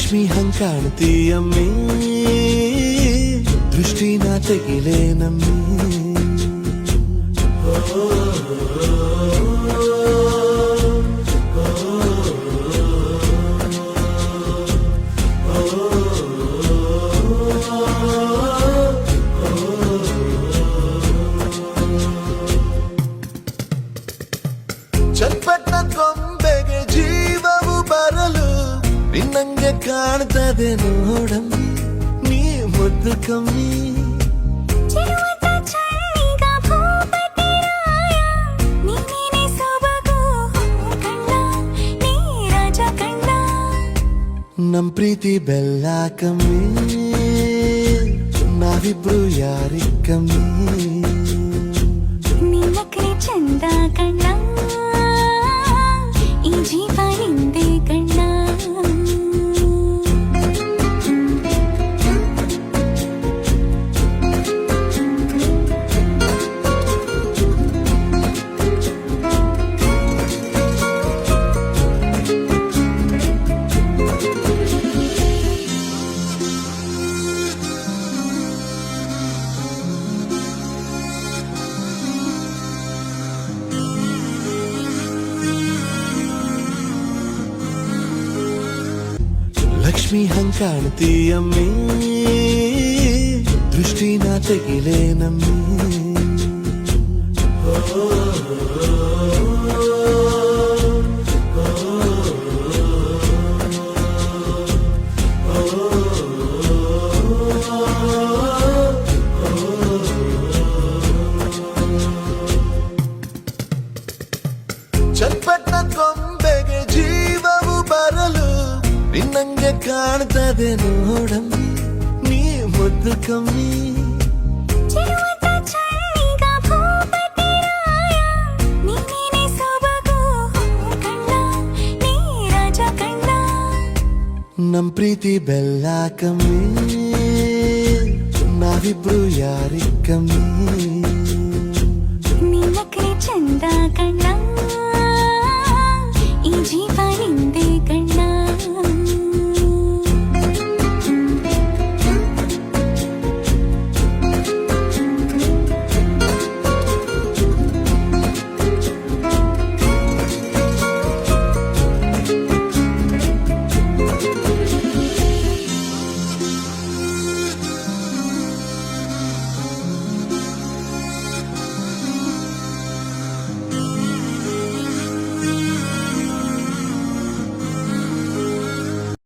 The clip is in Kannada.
ಲಕ್ಷ್ಮಿ ಹಂಗ್ ಕಾಣ್ತೀಯಮ್ಮಿ ದೃಷ್ಟಿನ ತೆಗಿಲೇನಮ್ಮಿ ಚಟ್ಪಟ್ನ ಗೊಂಬೆಗೆ ಜೀವವು ಬರಲು ನಿನ್ನಂಗೆ ಕಾಣ್ತದೆ ನೋಡಮ್ಮಿ ನೀ ಮುದ್ದು ಕಮ್ಮಿ ನಮ್ ಪ್ರೀತಿ ಬೆಲ್ಲ ಕಮ್ಮಿ ನಾವಿಬ್ರು ಯಾರಿ ಕಮ್ಮಿ ನೀಲಕ್ರೆ ಚಂದ ಕಣ್ಣ ಈ ಜೀವ ನಿಂದೆ ಕಣ್ಣ ಲಕ್ಷ್ಮಿ ಹಂಗ್ ಕಾಣ್ತೀಯಮ್ಮಿ ದೃಷ್ಟಿನ ತೆಗಿಲೇನಮ್ಮಿ ಚಟ್ಪಟ್ನ ಗೊಂಬೆಗೆ ಜೀವವು ಬರಲು ನಿನ್ನಂಗೆ ಕಾಣ್ತದೆ ನೋಡಮ್ಮಿ ನೀ ಮುದ್ದು ಕಮ್ಮಿ ನಮ್ ಪ್ರೀತಿ ಬೆಲ್ಲ ಕಮ್ಮಿ ನಾವಿಬ್ರು ಯಾರಿ ಕಮ್ಮಿ ನೀಲಕ್ರೆ ಚಂದ ಕಣ್ಣ